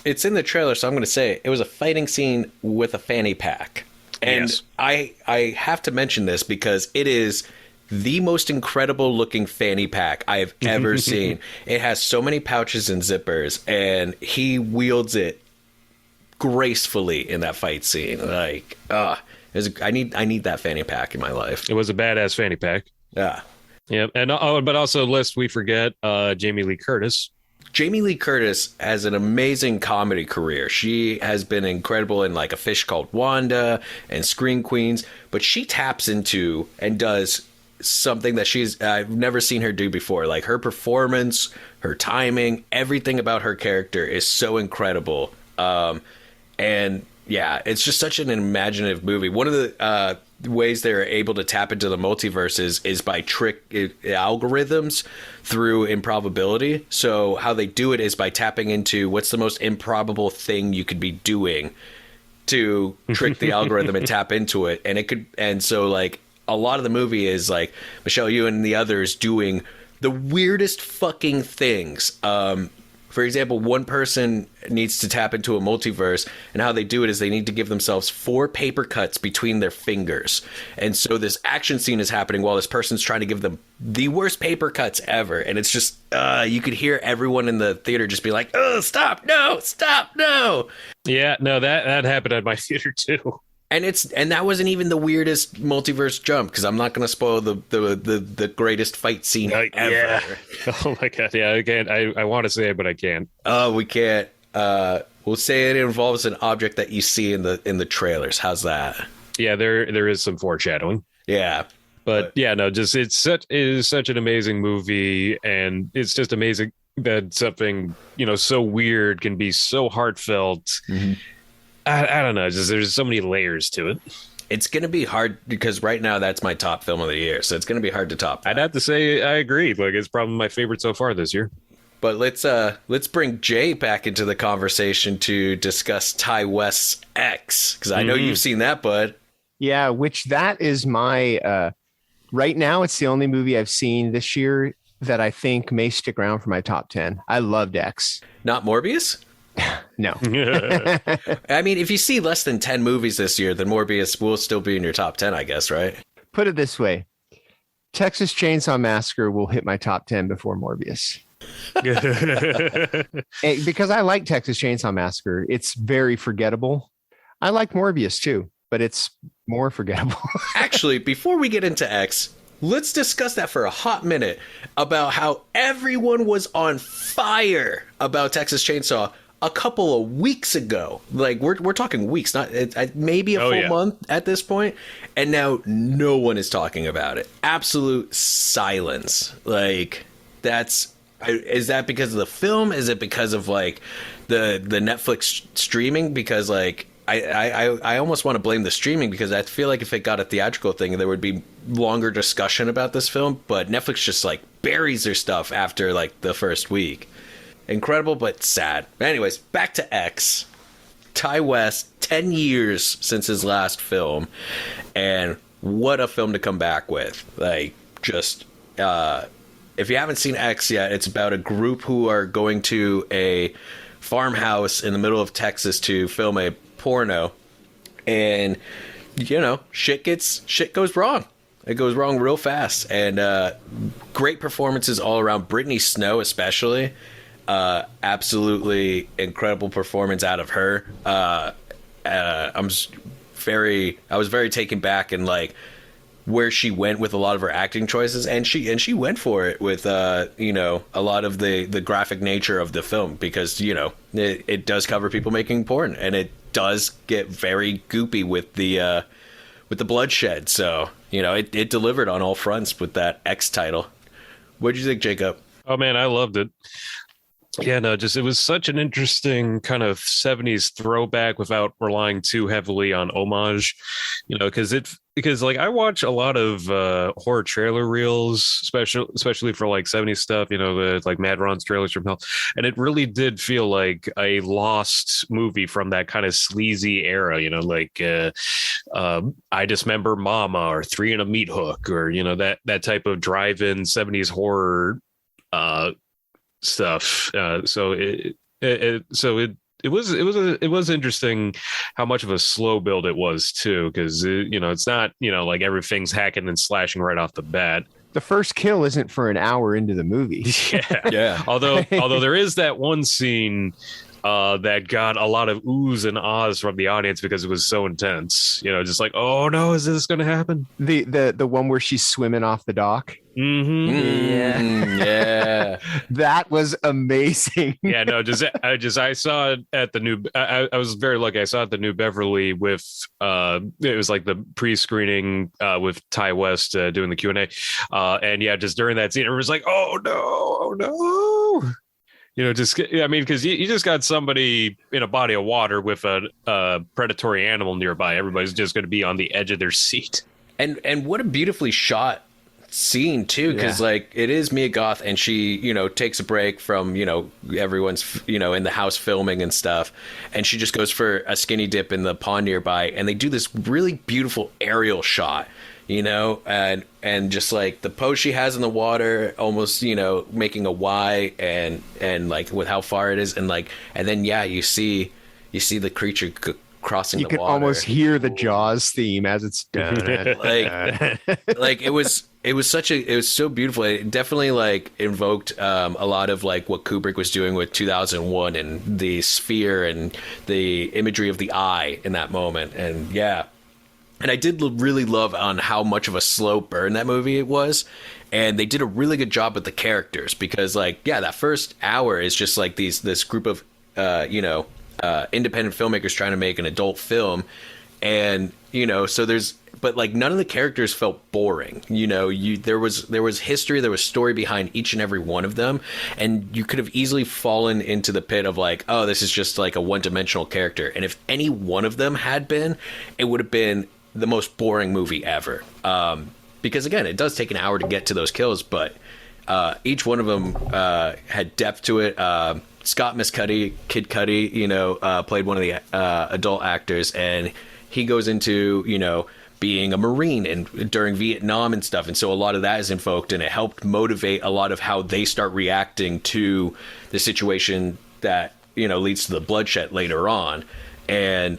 It's in the trailer, so I'm going to say it was a fighting scene with a fanny pack, and yes. I have to mention this because it is the most incredible looking fanny pack I have ever seen. It has so many pouches and zippers, and he wields it gracefully in that fight scene. I need that fanny pack in my life. It was a badass fanny pack. Yeah. Yeah. And but also, lest we forget, Jamie Lee Curtis. Jamie Lee Curtis has an amazing comedy career. She has been incredible in A Fish Called Wanda and Scream Queens, but she taps into and does something that I've never seen her do before. Like, her performance, her timing, everything about her character is so incredible. And yeah, it's just such an imaginative movie. One of the ways they're able to tap into the multiverses is by trick algorithms through improbability. So how they do it is by tapping into what's the most improbable thing you could be doing to trick the algorithm and tap into it. And so a lot of the movie is Michelle Yeoh and the others doing the weirdest fucking things. For example, one person needs to tap into a multiverse, and how they do it is they need to give themselves 4 paper cuts between their fingers. And so this action scene is happening while this person's trying to give them the worst paper cuts ever. And it's just, you could hear everyone in the theater just be like, oh, stop, no. Yeah, no, that happened at my theater too. And that wasn't even the weirdest multiverse jump, because I'm not going to spoil the greatest fight scene ever. Yeah. Oh my god! Yeah, I can't. I want to say it, but I can't. Oh, we can't. We'll say it involves an object that you see in the trailers. How's that? Yeah, there is some foreshadowing. Yeah, but yeah, no, just it is such an amazing movie, and it's just amazing that something so weird can be so heartfelt. Mm-hmm. I don't know. Just there's so many layers to it. It's going to be hard because right now that's my top film of the year. So it's going to be hard to top that. I'd have to say I agree. It's probably my favorite so far this year. But let's bring Jay back into the conversation to discuss Ty West's X, because I know you've seen that, bud. Yeah, which that is my right now. It's the only movie I've seen this year that I think may stick around for my top 10. I loved X. Not Morbius? No. I mean, if you see less than 10 movies this year, then Morbius will still be in your top 10, I guess, right? Put it this way. Texas Chainsaw Massacre will hit my top 10 before Morbius. Because I like Texas Chainsaw Massacre. It's very forgettable. I like Morbius too. but it's more forgettable. Actually, before we get into X, let's discuss that for a hot minute about how everyone was on fire about Texas Chainsaw a couple of weeks ago. Like we're talking weeks, not maybe a full month at this point, and now no one is talking about it. Absolute silence. Like is that because of the film? Is it because of like the Netflix streaming? Because like I almost want to blame the streaming, because I feel like if it got a theatrical thing, there would be longer discussion about this film. But Netflix just like buries their stuff after like the first week. Incredible, but sad. Anyways, back to X. Ty West, 10 years since his last film, and what a film to come back with. Like, just if you haven't seen X yet, it's about a group who are going to a farmhouse in the middle of Texas to film a porno, and shit goes wrong. It goes wrong real fast, and great performances all around. Brittany Snow especially, absolutely incredible performance out of her. I was very taken back in like where she went with a lot of her acting choices, and she went for it with a lot of the graphic nature of the film, because it does cover people making porn, and it does get very goopy with the bloodshed. So it delivered on all fronts with that X title. What'd you think, Jacob? Oh man, I loved it. Yeah, no, just it was such an interesting kind of 70s throwback without relying too heavily on homage, because like I watch a lot of horror trailer reels, especially for like 70s stuff, the like Mad Ron's trailers from hell, and it really did feel like a lost movie from that kind of sleazy era, like I Dismember Mama or Three and a Meat Hook, or that type of drive-in 70s horror stuff. So it was interesting how much of a slow build it was too, because it's not like everything's hacking and slashing right off the bat. The first kill isn't for an hour into the movie. Yeah. Although there is that one scene that got a lot of oohs and ahs from the audience because it was so intense. Just like, oh no, is this going to happen? The one where she's swimming off the dock. Mm-hmm. Yeah. That was amazing. Yeah, no, I saw it at the new. I was very lucky. I saw it at the New Beverly with. It was like the pre-screening with Ty West doing the Q&A, and yeah, just during that scene, it was like, oh no. Because you just got somebody in a body of water with a predatory animal nearby. Everybody's just going to be on the edge of their seat. And what a beautifully shot scene too, because like it is Mia Goth, and she takes a break from everyone's in the house filming and stuff, and she just goes for a skinny dip in the pond nearby, and they do this really beautiful aerial shot. And just like the pose she has in the water, almost, making a Y, and like with how far it is. And like, and then, you see the creature crossing the water. You can almost hear the Jaws theme as it's done. like it was so beautiful. It definitely like invoked a lot of like what Kubrick was doing with 2001 and the sphere and the imagery of the eye in that moment. And yeah. And I did really love on how much of a slow burn that movie it was. And they did a really good job with the characters, because like, that first hour is just like this group of, independent filmmakers trying to make an adult film. And, but like none of the characters felt boring. There was history, there was story behind each and every one of them. And you could have easily fallen into the pit of like, oh, this is just like a one-dimensional character. And if any one of them had been, it would have been the most boring movie ever. Because again, it does take an hour to get to those kills, but each one of them had depth to it. Scott Mescudi, Kid Cudi, played one of the adult actors, and he goes into, being a Marine and during Vietnam and stuff. And so a lot of that is invoked, and it helped motivate a lot of how they start reacting to the situation that, leads to the bloodshed later on. And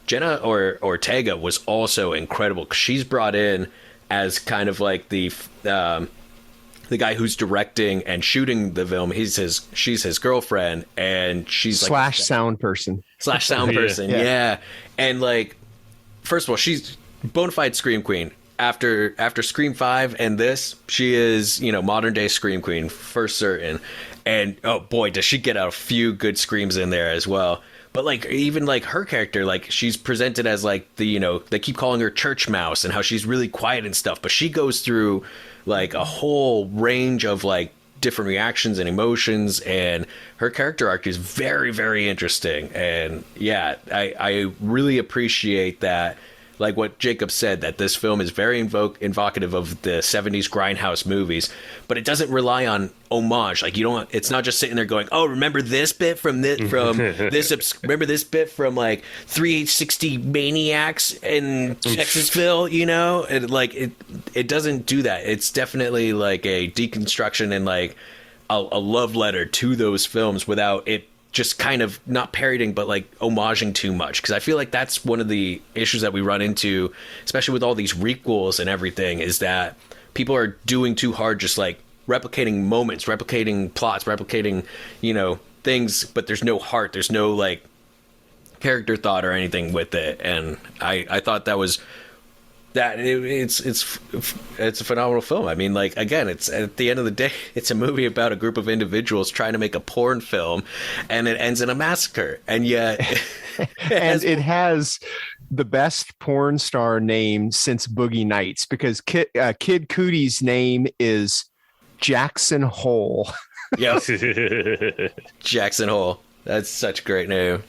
Jenna Ortega was also incredible. She's brought in as kind of like the guy who's directing and shooting the film. She's his girlfriend, and she's slash sound person. Yeah. And like first of all, she's bona fide Scream Queen. After Scream 5 and this, she is, modern day Scream Queen for certain. And oh boy, does she get a few good screams in there as well. But like, even like her character, like she's presented as like they keep calling her Church Mouse and how she's really quiet and stuff. But she goes through like a whole range of like different reactions and emotions, and her character arc is very, very interesting. And yeah, I really appreciate that. Like what Jacob said, that this film is very evocative of the 70s grindhouse movies, but it doesn't rely on homage. Like it's not just sitting there going, oh, remember this bit from this, remember this bit from like 360 Maniacs and Texasville, and like it doesn't do that. It's definitely like a deconstruction and like a love letter to those films without it just kind of not parodying, but like homaging too much. Because I feel like that's one of the issues that we run into, especially with all these requels and everything, is that people are doing too hard, just like replicating moments, replicating plots, replicating, things, but there's no heart. There's no like character thought or anything with it. And I thought that was it's a phenomenal film. I mean, like, again, it's at the end of the day, it's a movie about a group of individuals trying to make a porn film, and it ends in a massacre. And yet it has the best porn star name since Boogie Nights, because Kid Cootie's name is Jackson Hole. Yep. Jackson Hole. That's such a great name.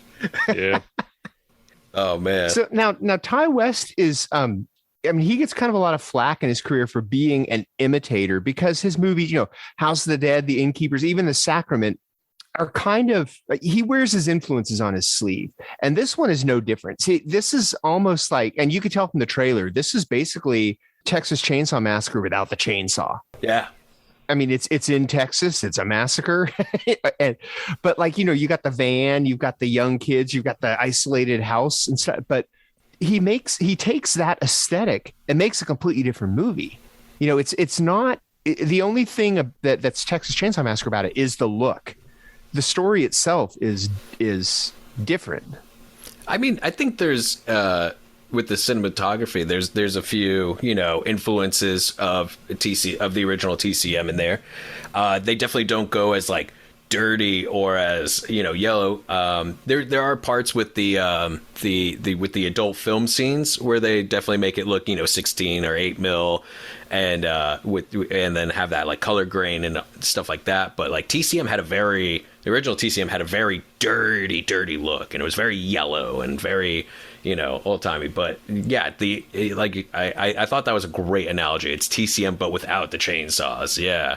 Yeah. Oh man. So now Ty West is he gets kind of a lot of flack in his career for being an imitator, because his movies, House of the Dead, The Innkeepers, even The Sacrament, are kind of, he wears his influences on his sleeve. And this one is no different. See, this is almost like, and you could tell from the trailer, this is basically Texas Chainsaw Massacre without the chainsaw. Yeah. I mean, it's in Texas. It's a massacre. But like, you got the van, you've got the young kids, you've got the isolated house and stuff. But he takes that aesthetic and makes a completely different movie. It's not the only thing that's Texas Chainsaw Massacre about it is the look. The story itself is different. I mean, I think there's with the cinematography, there's a few influences of the original TCM in there. They definitely don't go as like dirty or as yellow. There are parts with the adult film scenes where they definitely make it look 16 or 8 mil, and then have that like color grain and stuff like that. But like the original TCM had a very dirty look, and it was very yellow and very old timey. But yeah, I thought that was a great analogy. It's TCM but without the chainsaws. Yeah.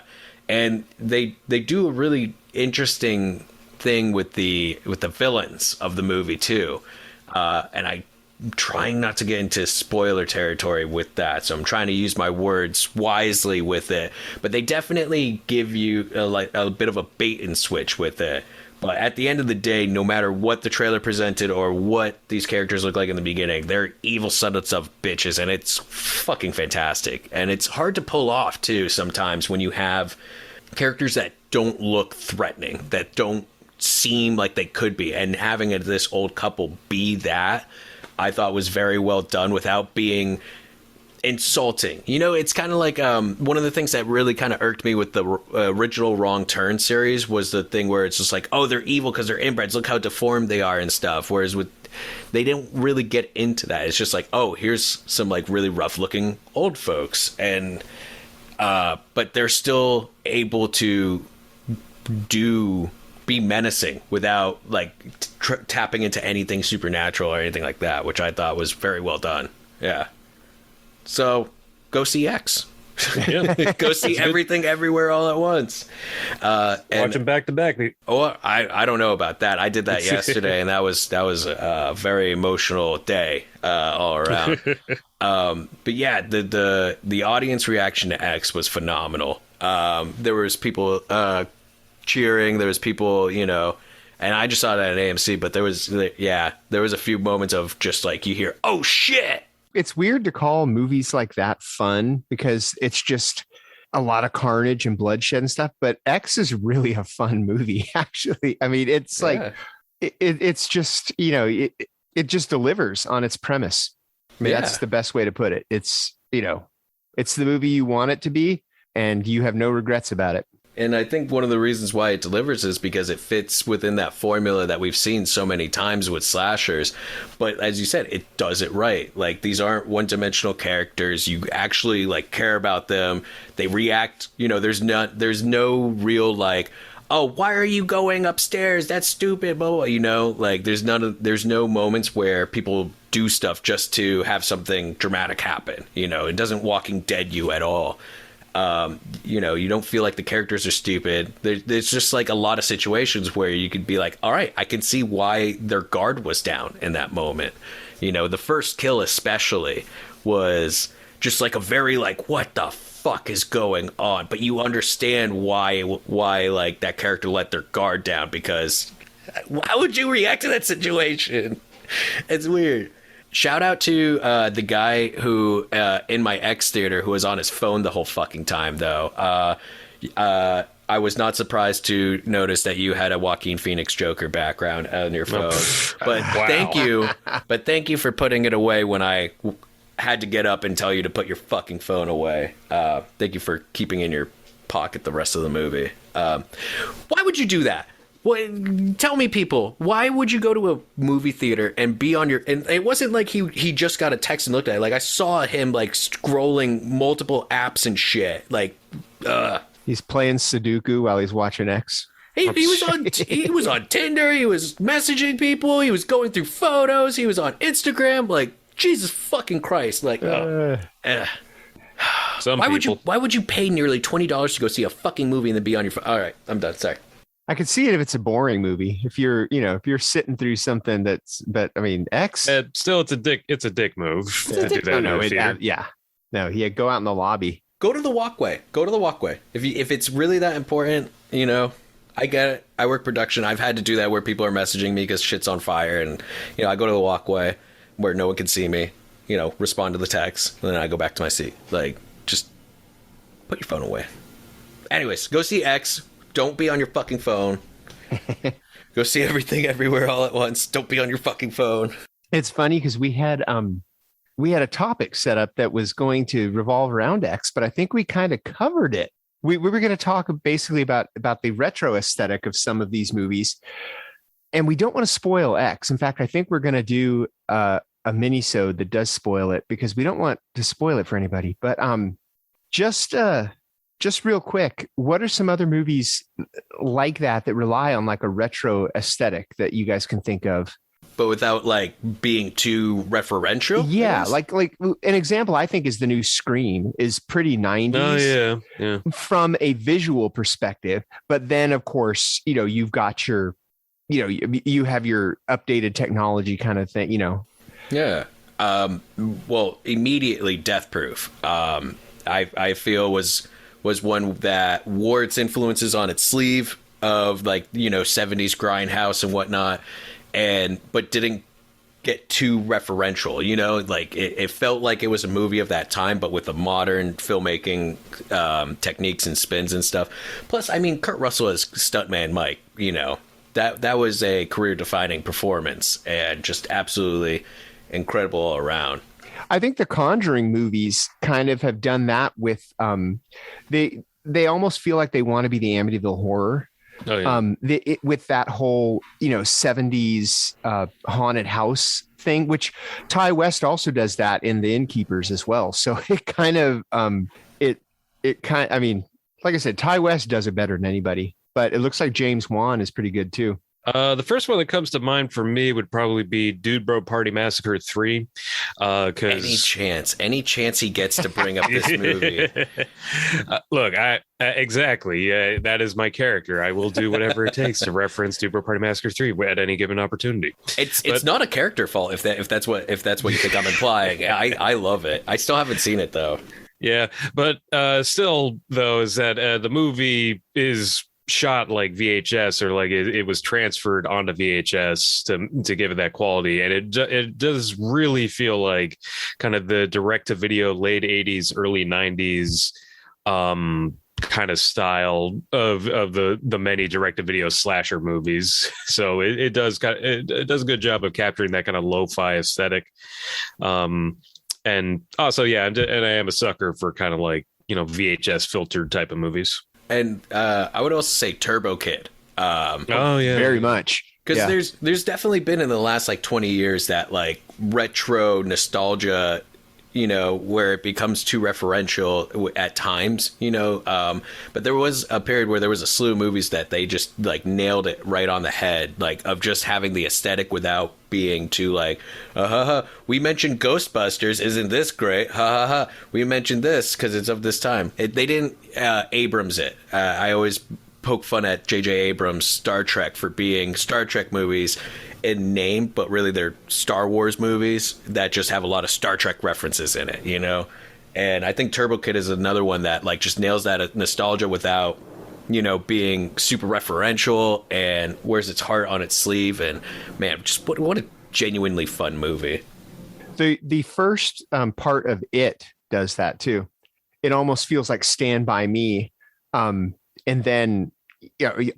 And they do a really interesting thing with the villains of the movie too, and I'm trying not to get into spoiler territory with that, so I'm trying to use my words wisely with it. But they definitely give you a bit of a bait and switch with it. But at the end of the day, no matter what the trailer presented or what these characters look like in the beginning, they're evil sons of bitches, and it's fucking fantastic. And it's hard to pull off, too, sometimes when you have characters that don't look threatening, that don't seem like they could be. And having this old couple be that, I thought was very well done without being insulting. It's kind of like one of the things that really kind of irked me with the original Wrong Turn series was the thing where it's just like, oh, they're evil because they're inbreds, look how deformed they are and stuff. Whereas they didn't really get into that. It's just like, oh, here's some like really rough looking old folks, and but they're still able to be menacing without like tapping into anything supernatural or anything like that, which I thought was very well done. Yeah. So go see X. Yeah. Go see Everything Everywhere All at Once. Watch them back to back. Oh, I don't know about that. I did that yesterday, and that was a very emotional day all around. But yeah, the audience reaction to X was phenomenal. There was people cheering. There was people, and I just saw that at AMC. But there was a few moments of just like you hear, oh shit. It's weird to call movies like that fun because it's just a lot of carnage and bloodshed and stuff. But X is really a fun movie, actually. I mean, it's like it's just, it just delivers on its premise. I mean, that's the best way to put it. It's, it's the movie you want it to be, and you have no regrets about it. And I think one of the reasons why it delivers is because it fits within that formula that we've seen so many times with slashers. But as you said, it does it right. Like, these aren't one-dimensional characters. You actually like care about them. They react. There's no real like, oh, why are you going upstairs? That's stupid. Blah, blah. Like there's no moments where people do stuff just to have something dramatic happen. It doesn't Walking Dead you at all. You don't feel like the characters are stupid. There's just like a lot of situations where you could be like, all right, I can see why their guard was down in that moment. The first kill especially was just like a very like, what the fuck is going on? But you understand why like that character let their guard down, because why would you react to that situation? It's weird. Shout out to the guy who in my X theater who was on his phone the whole fucking time, though. I was not surprised to notice that you had a Joaquin Phoenix Joker background on your phone. But wow. Thank you for putting it away when I had to get up and tell you to put your fucking phone away. Thank you for keeping it in your pocket the rest of the movie. Why would you do that? Tell me, people, why would you go to a movie theater and be on your... And it wasn't like he just got a text and looked at it. Like, I saw him, like, scrolling multiple apps and shit. Like, He's playing Sudoku while he's watching X. He was on Tinder. He was messaging people. He was going through photos. He was on Instagram. Like, Jesus fucking Christ. Like, why would you pay nearly $20 to go see a fucking movie and then be on your phone? All right, I'm done. Sorry. I could see it if it's a boring movie. If you're sitting through something but I mean, X. Still, it's a dick move. Go out in the lobby. Go to the walkway. If it's really that important, I get it. I work production. I've had to do that where people are messaging me because shit's on fire, and I go to the walkway where no one can see me. Respond to the text, and then I go back to my seat. Like, just put your phone away. Anyways, go see X. Don't be on your fucking phone. Go see everything everywhere all at once. Don't be on your fucking phone. It's funny because we had a topic set up that was going to revolve around X, but I think we kind of covered it. We were going to talk basically about the retro aesthetic of some of these movies, and we don't want to spoil X. In fact, I think we're going to do a mini-sode that does spoil it because we don't want to spoil it for anybody. But just real quick, what are some other movies like that rely on like a retro aesthetic that you guys can think of? But without like being too referential? Yeah, like an example I think is the new Scream is pretty 90s. Oh, yeah. From a visual perspective. But then, of course, you've got your, you have your updated technology kind of thing, Yeah. Well, immediately Death Proof. I feel was one that wore its influences on its sleeve of like, 70s grindhouse and whatnot, but didn't get too referential, like it felt like it was a movie of that time, but with the modern filmmaking techniques and spins and stuff. Plus, I mean, Kurt Russell as Stuntman Mike, that was a career defining performance and just absolutely incredible all around. I think the Conjuring movies kind of have done that with they almost feel like they want to be the Amityville Horror. Oh, yeah. With that whole 70s haunted house thing, which Ty West also does that in The Innkeepers as well. So it kind of I mean, like I said, Ty West does it better than anybody, but it looks like James Wan is pretty good too. The first one that comes to mind for me would probably be Dude Bro Party Massacre 3. Any chance he gets to bring up this movie. Look, exactly. That is my character. I will do whatever it takes to reference Dude Bro Party Massacre 3 at any given opportunity. It's not a character fault if that's what you think I'm implying. I love it. I still haven't seen it though. Yeah, but still though is that the movie is shot like VHS, or like it was transferred onto VHS to give it that quality, and it does really feel like kind of the direct to video late 80s early 90s kind of style of the many direct-to-video slasher movies. So it does a good job of capturing that kind of lo-fi aesthetic. And also, yeah, and I am a sucker for kind of like, VHS filtered type of movies. And I would also say Turbo Kid. Oh yeah, very much. Because there's definitely been in the last like 20 years that like retro nostalgia, where it becomes too referential at times, but there was a period where there was a slew of movies that they just like nailed it right on the head, like of just having the aesthetic without being too like, we mentioned Ghostbusters, isn't this great? We mentioned this because it's of this time. They didn't Abrams it. I always poke fun at J.J. Abrams' Star Trek for being Star Trek movies in name, but really they're Star Wars movies that just have a lot of Star Trek references in it, And I think Turbo Kid is another one that like just nails that nostalgia without, being super referential and wears its heart on its sleeve. And man, just what a genuinely fun movie. The first part of it does that too. It almost feels like Stand By Me. And then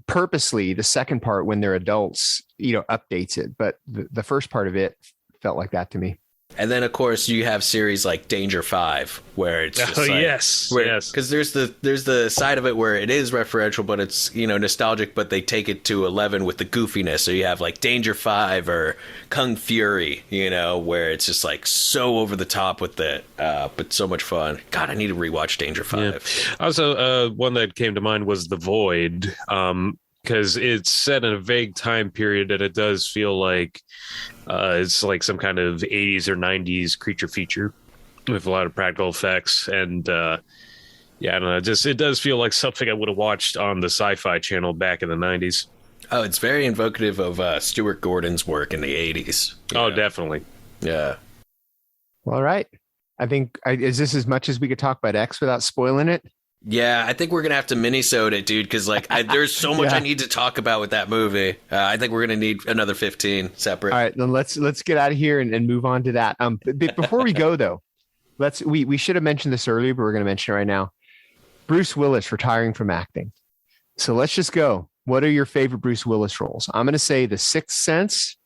purposely the second part when they're adults, updates it. But the first part of it felt like that to me. And then, of course, you have series like Danger 5, where it's just yes, because there's the side of it where it is referential, but it's nostalgic, but they take it to 11 with the goofiness. So you have like Danger 5 or Kung Fury, where it's just like so over the top with it, but so much fun. God, I need to rewatch Danger 5. Yeah. Also, one that came to mind was The Void. Because it's set in a vague time period and it does feel like it's like some kind of 80s or 90s creature feature with a lot of practical effects. And I don't know, it does feel like something I would have watched on the Sci-Fi Channel back in the 90s. Oh, it's very invocative of Stuart Gordon's work in the 80s. Oh, definitely. Yeah. All right. I think, is this as much as we could talk about X without spoiling it? Yeah, I think we're going to have to mini-sode it, dude, because like there's so much I need to talk about with that movie. I think we're going to need another 15 separate. All right, then let's get out of here and move on to that. Before we go, though, we should have mentioned this earlier, but we're going to mention it right now. Bruce Willis retiring from acting. So let's just go. What are your favorite Bruce Willis roles? I'm going to say The Sixth Sense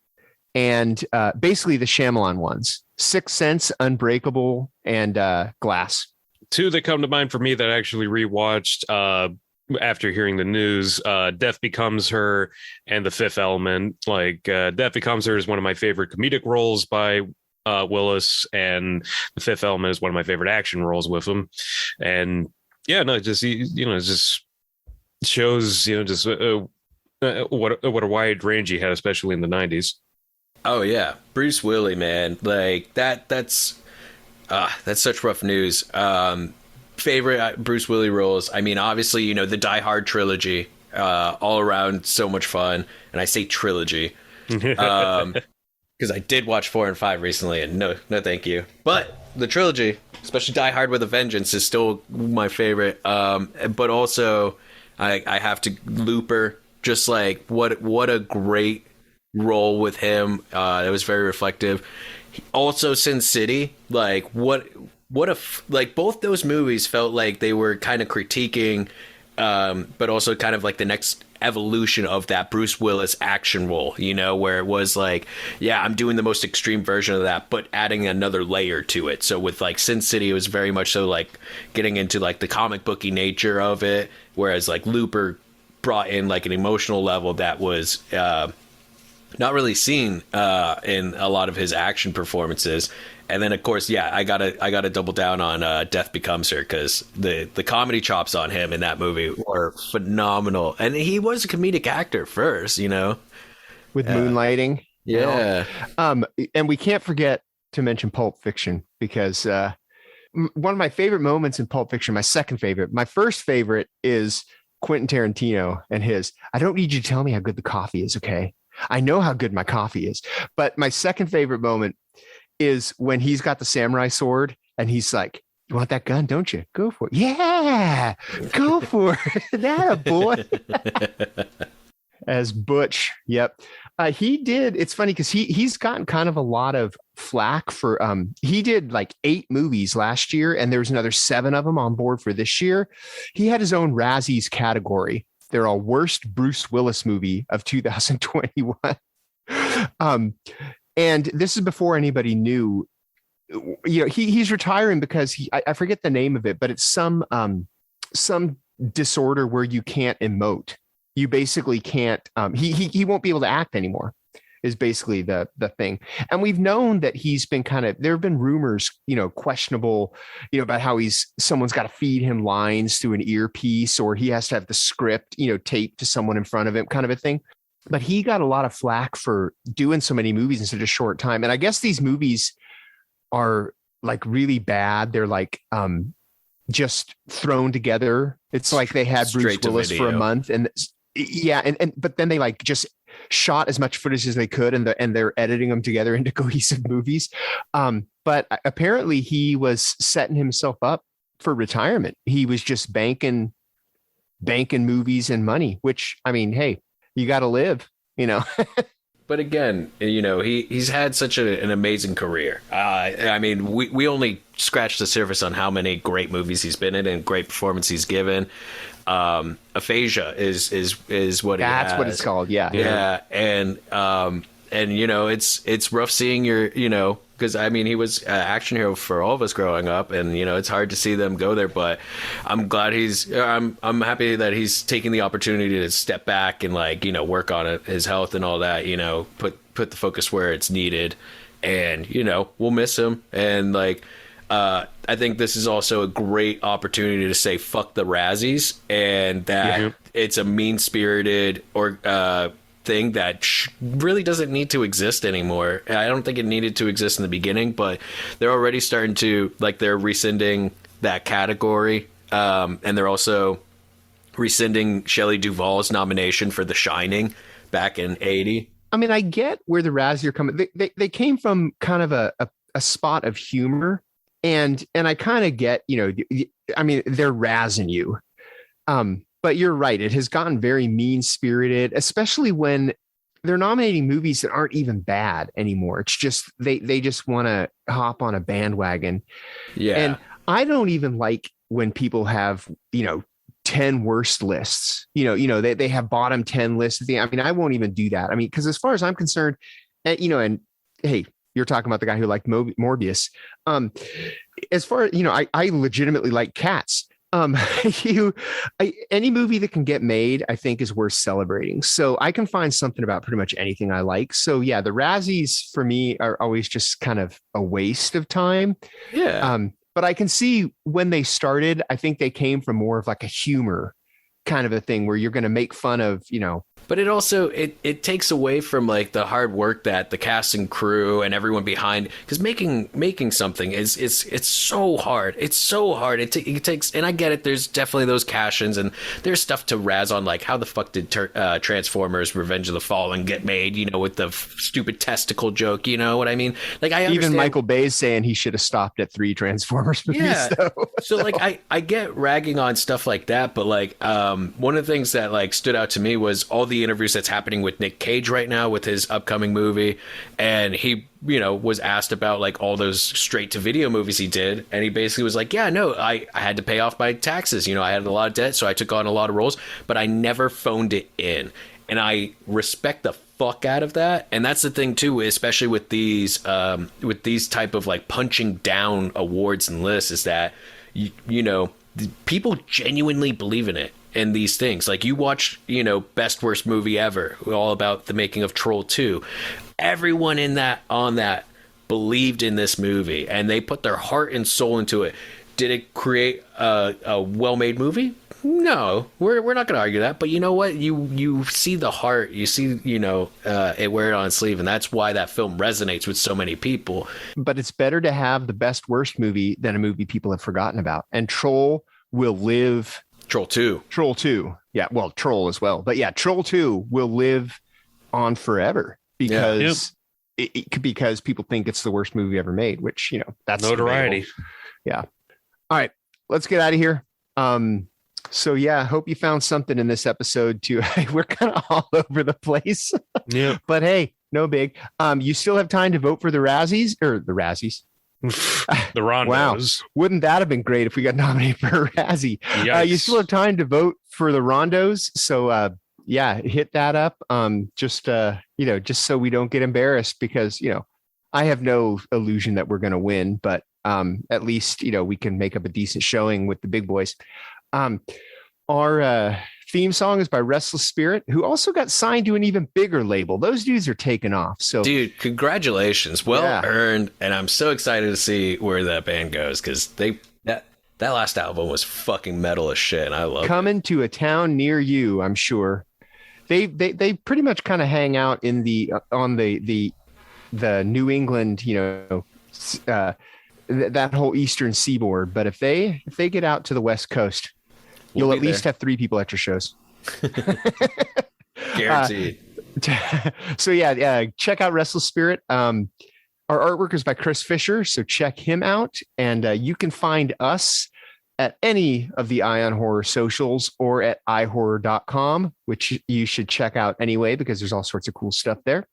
and basically the Shyamalan ones. Sixth Sense, Unbreakable, and Glass. Two that come to mind for me that I actually rewatched after hearing the news, Death Becomes Her and The Fifth Element. Like Death Becomes Her is one of my favorite comedic roles by Willis, and The Fifth Element is one of my favorite action roles with him. And it just shows, just what a wide range he had, especially in the 90s. Oh yeah, Bruce Willis, man, like that's such rough news. Favorite Bruce Willis roles. I mean, obviously, the Die Hard trilogy, all around so much fun. And I say trilogy because I did watch 4 and 5 recently, and no, thank you. But the trilogy, especially Die Hard with a Vengeance, is still my favorite. But also, I have to Looper. Just like what a great role with him. It was very reflective. Also, Sin City, like like both those movies felt like they were kind of critiquing, but also kind of like the next evolution of that Bruce Willis action role, where it was like, yeah, I'm doing the most extreme version of that, but adding another layer to it. So with like Sin City, it was very much so like getting into like the comic booky nature of it, whereas like Looper brought in like an emotional level that was not really seen in a lot of his action performances. And then, of course, I gotta double down on Death Becomes Her, because the comedy chops on him in that movie were phenomenal. And he was a comedic actor first, with Moonlighting. Yeah. And we can't forget to mention Pulp Fiction, because one of my favorite moments in Pulp Fiction, my second favorite, my first favorite is Quentin Tarantino and his, I don't need you to tell me how good the coffee is, okay? I know how good my coffee is. But my second favorite moment is when he's got the samurai sword and he's like, you want that gun, don't you? Go for it. Yeah, go for it. That a boy. As Butch. Yep. He did. It's funny because he's gotten kind of a lot of flack for he did like 8 movies last year, and there was another 7 of them on board for this year. He had his own Razzies category. They're all worst Bruce Willis movie of 2021. And this is before anybody knew. He's retiring because I forget the name of it, but it's some disorder where you can't emote. You basically can't. He won't be able to act anymore. Is basically the thing. And we've known that he's been there have been rumors, questionable, about how someone's got to feed him lines through an earpiece, or he has to have the script, taped to someone in front of him, kind of a thing. But he got a lot of flack for doing so many movies in such a short time. And I guess these movies are like really bad. They're like just thrown together. It's like they had Bruce Willis for a month, and but then they like just shot as much footage as they could, and they're editing them together into cohesive movies. But apparently he was setting himself up for retirement. He was just banking movies and money, which, I mean, hey, you got to live, But again, he's had such an amazing career. I mean, we only scratched the surface on how many great movies he's been in and great performances he's given. Aphasia is what that's what it's called. Yeah. And it's rough seeing because I mean, he was an action hero for all of us growing up, and it's hard to see them go there, but I'm glad I'm happy that he's taking the opportunity to step back and work on his health and all that, put the focus where it's needed, and we'll miss him. And I think this is also a great opportunity to say fuck the Razzies, and that it's a mean-spirited thing that really doesn't need to exist anymore. I don't think it needed to exist in the beginning, but they're already starting to they're rescinding that category, and they're also rescinding Shelley Duvall's nomination for The Shining back in '80. I mean, I get where the Razzies are coming. They came from kind of a spot of humor. And I kind of get, I mean, they're razzing you. But you're right. It has gotten very mean spirited, especially when they're nominating movies that aren't even bad anymore. It's just, they just want to hop on a bandwagon. Yeah. And I don't even like when people have, 10 worst lists, they have bottom 10 lists. I mean, I won't even do that. I mean, because as far as I'm concerned, and hey, you're talking about the guy who liked Morbius. As far as, I legitimately like Cats. Any movie that can get made, I think, is worth celebrating. So I can find something about pretty much anything I like. So yeah, the Razzies for me are always just kind of a waste of time. Yeah. But I can see when they started, I think they came from more of like a humor kind of a thing where you're going to make fun of, But it also it takes away from the hard work that the cast and crew and everyone behind, because making something it's so hard. It's so hard. It takes, and I get it. There's definitely those cash-ins, and there's stuff to razz on, like how the fuck did Transformers: Revenge of the Fallen get made? With the stupid testicle joke. You know what I mean? I understand. Even Michael Bay's saying he should have stopped at 3 Transformers movies. Yeah. Though. So I get ragging on stuff like that, but one of the things that stood out to me was all the interviews that's happening with Nick Cage right now with his upcoming movie, and he was asked about all those straight to video movies he did, and he basically was like, yeah, no, I had to pay off my taxes, I had a lot of debt, so I took on a lot of roles, but I never phoned it in. And I respect the fuck out of that. And that's the thing too, especially with these type of punching down awards and lists, is that people genuinely believe in it. And these things, you watch, best worst movie ever, all about the making of Troll 2. Everyone on that believed in this movie, and they put their heart and soul into it. Did it create a well-made movie? No, we're not going to argue that. But you know what? You see the heart, you see, it wear it on its sleeve, and that's why that film resonates with so many people. But it's better to have the best worst movie than a movie people have forgotten about. And Troll will live. Troll 2. Yeah, well, Troll as well. But yeah, Troll 2 will live on forever because because people think it's the worst movie ever made, which, that's notoriety. Debatable. Yeah. All right, let's get out of here. So yeah, hope you found something in this episode too. We're kind of all over the place. Yeah. But hey, no big. You still have time to vote for the Razzies or the Razzies. The Rondos. Wow. Wouldn't that have been great if we got nominated for a Razzie? You still have time to vote for the Rondos. So, yeah, hit that up. Just so we don't get embarrassed because, I have no illusion that we're going to win, but at least, we can make up a decent showing with the big boys. Our theme song is by Restless Spirit, who also got signed to an even bigger label. Those dudes are taking off. So, dude, congratulations. Well earned. And I'm so excited to see where that band goes because that last album was fucking metal as shit. And I love Coming to a town near you, I'm sure. They pretty much kind of hang out in on the New England, that whole eastern seaboard. But if they get out to the West Coast, you'll at least have 3 people at your shows. Guaranteed. So check out Restless Spirit. Our artwork is by Chris Fisher, so check him out. And you can find us at any of the Eye on Horror socials or at iHorror.com, which you should check out anyway, because there's all sorts of cool stuff there.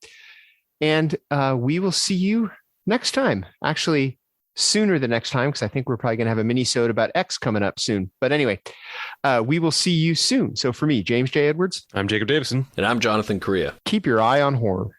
And we will see you next time. Actually, sooner than next time, because I think we're probably going to have a mini-sode about X coming up soon. But anyway, we will see you soon. So for me, James J. Edwards. I'm Jacob Davison. And I'm Jonathan Correa. Keep your eye on horror.